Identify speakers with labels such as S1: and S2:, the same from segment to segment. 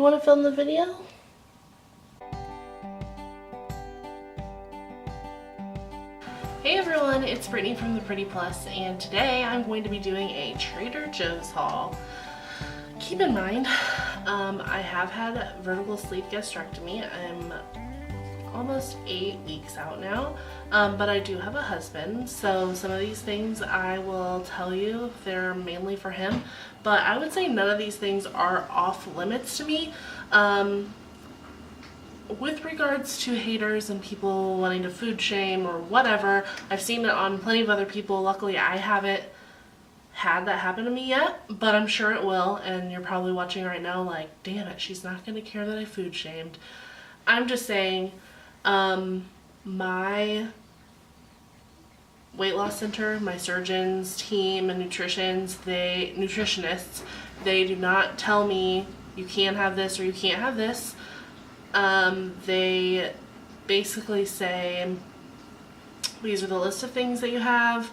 S1: You want to film the video? Hey everyone, it's Brittney from the Pretty Plus, and today I'm going to be doing a Trader Joe's haul. Keep in mind, I have had vertical sleeve gastrectomy. I'm almost 8 weeks out now, but I do have a husband, so some of these things I will tell you they're mainly for him, but I would say none of these things are off limits to me. With regards to haters and people wanting to food shame or whatever, I've seen it on plenty of other people. Luckily, I haven't had that happen to me yet, but I'm sure it will, and you're probably watching right now like, damn it, she's not going to care that I food shamed. I'm just saying, my weight loss center, my surgeons, team, and nutritionists, they do not tell me you can't have this or you can't have this. They basically say, these are the list of things that you have.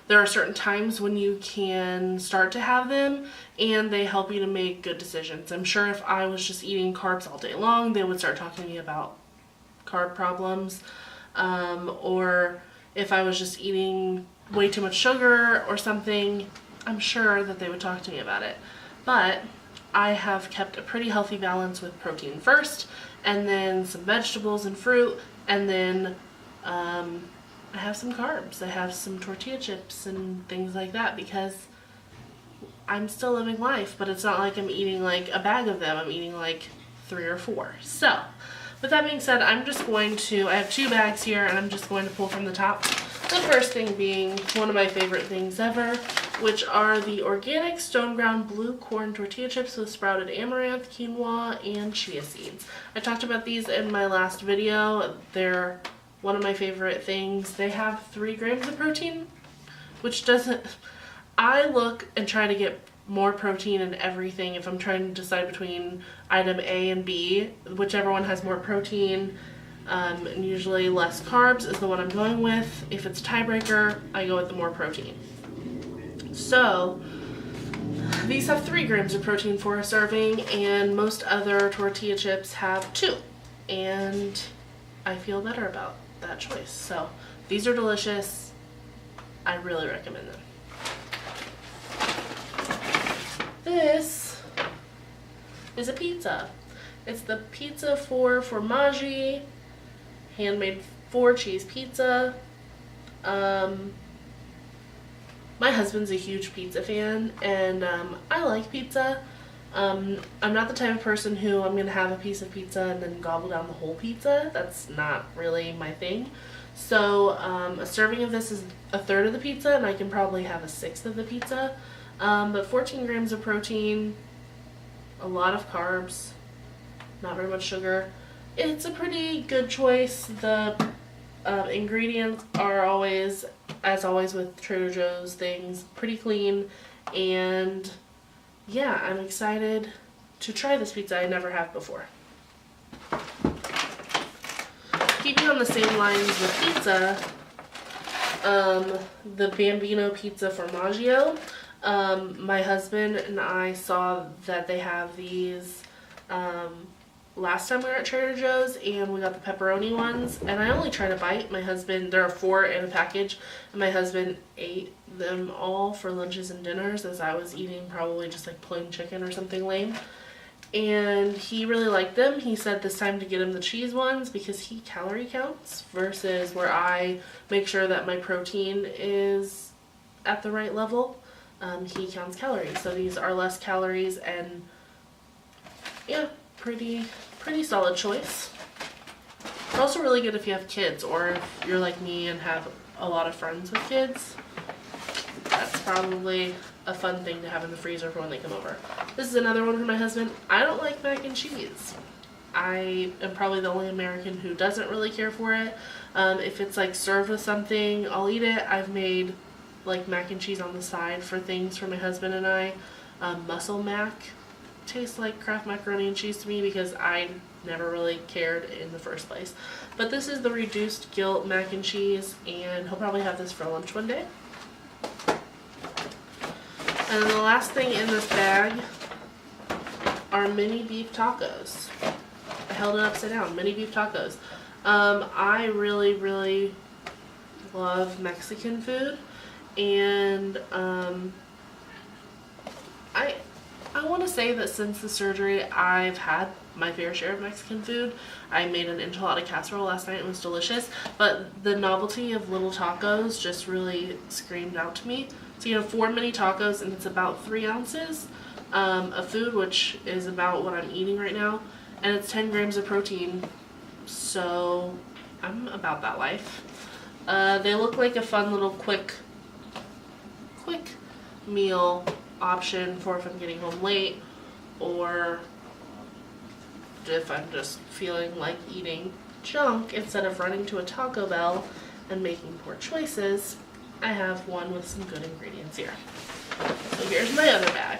S1: There are certain times when you can start to have them, and they help you to make good decisions. I'm sure if I was just eating carbs all day long, they would start talking to me about carb problems. Or if I was just eating way too much sugar or something, I'm sure that they would talk to me about it. But I have kept a pretty healthy balance with protein first, and then some vegetables and fruit, and then I have some carbs. I have some tortilla chips and things like that because I'm still living life, but it's not like I'm eating like a bag of them. I'm eating like 3 or 4. So, with that being said, I have 2 bags here, and I'm just going to pull from the top. The first thing being one of my favorite things ever, which are the organic stone ground blue corn tortilla chips with sprouted amaranth, quinoa, and chia seeds. I talked about these in my last video. They're one of my favorite things. They have 3 grams of protein, which doesn't... I look and try to get more protein in everything if I'm trying to decide between item A and B. Whichever one has more protein and usually less carbs is the one I'm going with. If it's a tiebreaker, I go with the more protein. So these have 3 grams of protein for a serving, and most other tortilla chips have 2, and I feel better about that choice. So these are delicious. I really recommend them. This is a pizza. It's the pizza for Formaggi, handmade 4-cheese pizza. My husband's a huge pizza fan, and I like pizza. I'm not the type of person who I'm going to have a piece of pizza and then gobble down the whole pizza. That's not really my thing. So a serving of this is 1/3 of the pizza, and I can probably have a 1/6 of the pizza. But 14 grams of protein, a lot of carbs, not very much sugar. It's a pretty good choice. The ingredients are always, as always with Trader Joe's things, pretty clean, and yeah, I'm excited to try this pizza. I never have before. Keeping on the same lines with pizza, the Bambino Pizza Formaggio. My husband and I saw that they have these last time we were at Trader Joe's, and we got the pepperoni ones, and I only tried a bite. My husband, there are 4 in a package, and my husband ate them all for lunches and dinners as I was eating probably just like plain chicken or something lame, and he really liked them. He said this time to get him the cheese ones because he calorie counts versus where I make sure that my protein is at the right level. He counts calories, so these are less calories, and yeah, pretty solid choice. It's also really good if you have kids, or if you're like me and have a lot of friends with kids. That's probably a fun thing to have in the freezer for when they come over. This is another one for my husband. I don't like mac and cheese. I am probably the only American who doesn't really care for it. If it's like served with something, I'll eat it. I've made like mac and cheese on the side for things for my husband and I. Muscle mac tastes like Kraft macaroni and cheese to me because I never really cared in the first place. But this is the reduced guilt mac and cheese, and he'll probably have this for lunch one day. And then the last thing in this bag are mini beef tacos. I held it upside down. Mini beef tacos. I really, really love Mexican food, and I want to say that since the surgery, I've had my fair share of Mexican food. I made an enchilada casserole last night. It was delicious, but the novelty of little tacos just really screamed out to me. So you have 4 mini tacos, and it's about 3 ounces of food, which is about what I'm eating right now, and it's 10 grams of protein, so I'm about that life. They look like a fun little quick meal option for if I'm getting home late, or if I'm just feeling like eating junk instead of running to a Taco Bell and making poor choices. I have one with some good ingredients here. So here's my other bag.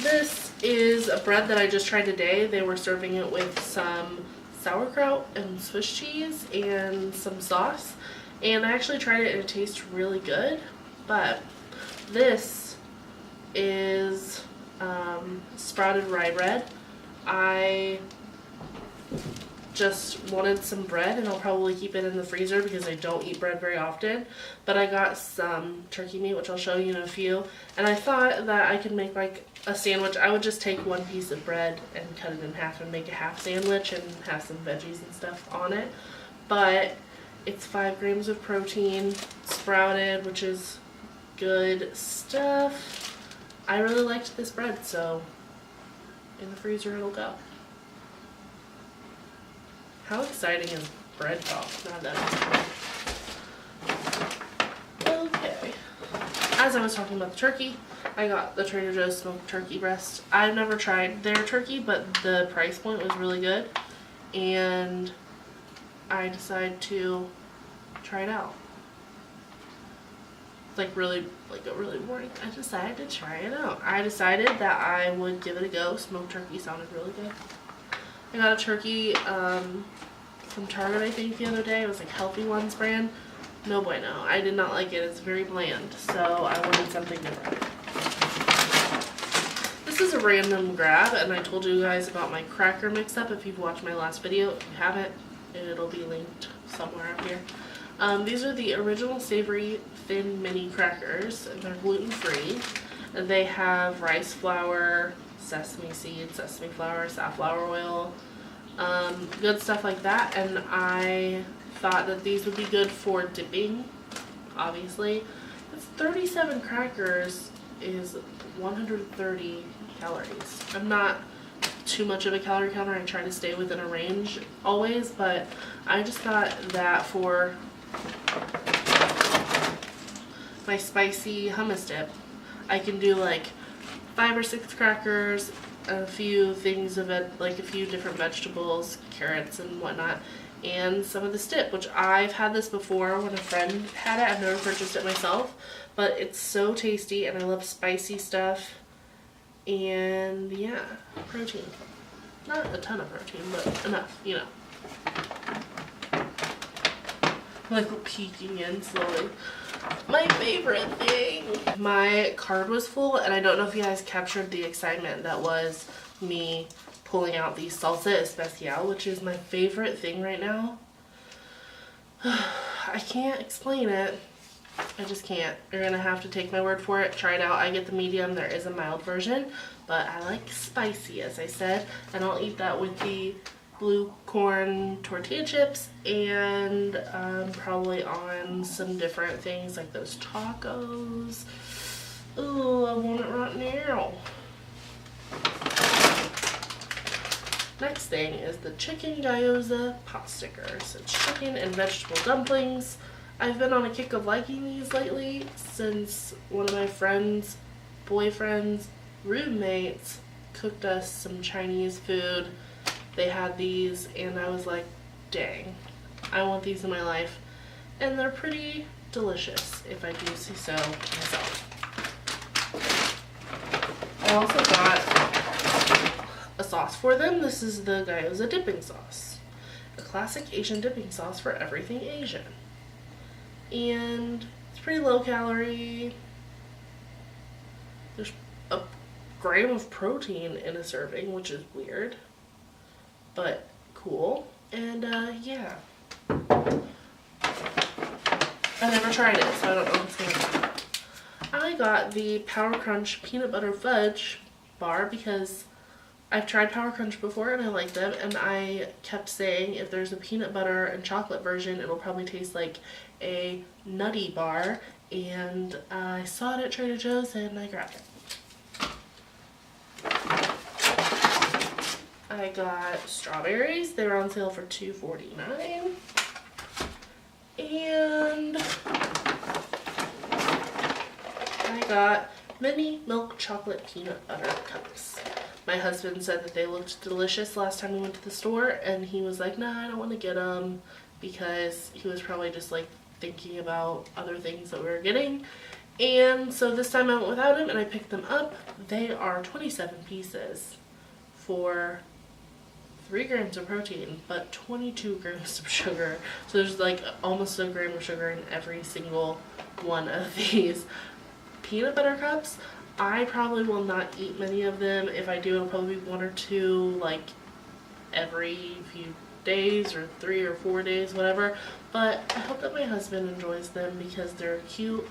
S1: This is a bread that I just tried today. They were serving it with some sauerkraut and Swiss cheese and some sauce, and I actually tried it and it tastes really good. But this is sprouted rye bread. I just wanted some bread, and I'll probably keep it in the freezer because I don't eat bread very often. But I got some turkey meat, which I'll show you in a few, and I thought that I could make like a sandwich. I would just take one piece of bread and cut it in half and make a half sandwich and have some veggies and stuff on it. But it's 5 grams of protein, sprouted, which is good stuff. I really liked this bread, so in the freezer it'll go. How exciting is bread talk? Not that. Okay. As I was talking about the turkey, I got the Trader Joe's smoked turkey breast. I've never tried their turkey, but the price point was really good, and I decided to try it out. Like really boring. I decided to try it out. I decided that I would give it a go. Smoked turkey sounded really good. I got a turkey from Target, I think, the other day. It was like Healthy Ones brand. No bueno. I did not like it. It's very bland, so I wanted something different. This is a random grab, and I told you guys about my cracker mix-up. If you've watched my last video, if you haven't, it'll be linked somewhere up here. These are the original Savory Thin mini crackers, and they're gluten-free. They have rice flour, sesame seeds, sesame flour, safflower oil, good stuff like that. And I thought that these would be good for dipping, obviously. It's 37 crackers is 130 calories. I'm not too much of a calorie counter. I try to stay within a range always, but I just got that for my spicy hummus dip. I can do like 5 or 6 crackers, a few things of it, like a few different vegetables, carrots and whatnot, and some of this dip, which I've had this before when a friend had it. I've never purchased it myself, but it's so tasty, and I love spicy stuff. And yeah, protein. Not a ton of protein, but enough, you know. Like peeking in slowly. My favorite thing. My card was full, and I don't know if you guys captured the excitement that was me pulling out the Salsa Especial, which is my favorite thing right now. I can't explain it. I just can't. You're gonna have to take my word for it. Try it out. I get the medium. There is a mild version, but I like spicy, as I said, and I'll eat that with the blue corn tortilla chips, and probably on some different things like those tacos. Ooh, I want it right now. Next thing is the chicken gyoza pot stickers. It's chicken and vegetable dumplings. I've been on a kick of liking these lately since one of my friend's boyfriend's roommates cooked us some Chinese food. They had these, and I was like, dang, I want these in my life. And they're pretty delicious, if I do say so myself. I also got a sauce for them. This is the gyoza dipping sauce. A classic Asian dipping sauce for everything Asian. And it's pretty low calorie. There's a gram of protein in a serving, which is weird, but cool. And yeah, I never tried it, so I don't know what's going on. I got the Power Crunch peanut butter fudge bar because I've tried Power Crunch before and I like them, and I kept saying if there's a peanut butter and chocolate version, it'll probably taste like a nutty bar, and I saw it at Trader Joe's and I grabbed it. I got strawberries. They were on sale for $2.49. And I got mini milk chocolate peanut butter cups. My husband said that they looked delicious last time we went to the store, and he was like, nah, I don't want to get them, because he was probably just like thinking about other things that we were getting. And so this time I went without him and I picked them up. They are 27 pieces for 3 grams of protein, but 22 grams of sugar. So there's like almost a gram of sugar in every single one of these peanut butter cups. I probably will not eat many of them. If I do, it'll probably be 1 or 2, like every few days, or 3 or 4 days, whatever. But I hope that my husband enjoys them because they're cute,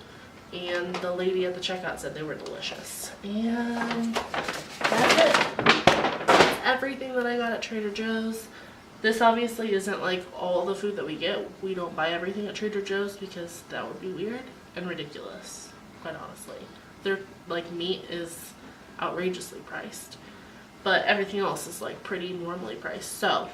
S1: and the lady at the checkout said they were delicious. And that's it. That's everything that I got at Trader Joe's. This obviously isn't like all the food that we get. We don't buy everything at Trader Joe's because that would be weird and ridiculous, quite honestly. Their like meat is outrageously priced, but everything else is like pretty normally priced. So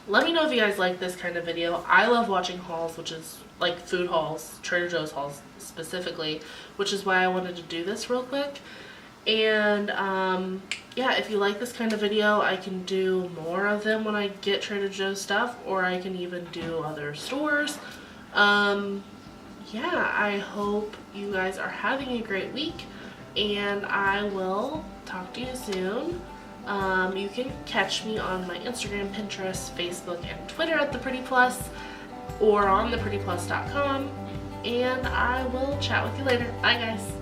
S1: let me know if you guys like this kind of video. I love watching hauls, which is like food hauls, Trader Joe's hauls specifically, which is why I wanted to do this real quick. And yeah, if you like this kind of video, I can do more of them when I get Trader Joe's stuff, or I can even do other stores. Yeah, I hope you guys are having a great week, and I will talk to you soon. You can catch me on my Instagram, Pinterest, Facebook, and Twitter at ThePrettyPlus, or on theprettyplus.com, and I will chat with you later. Bye guys.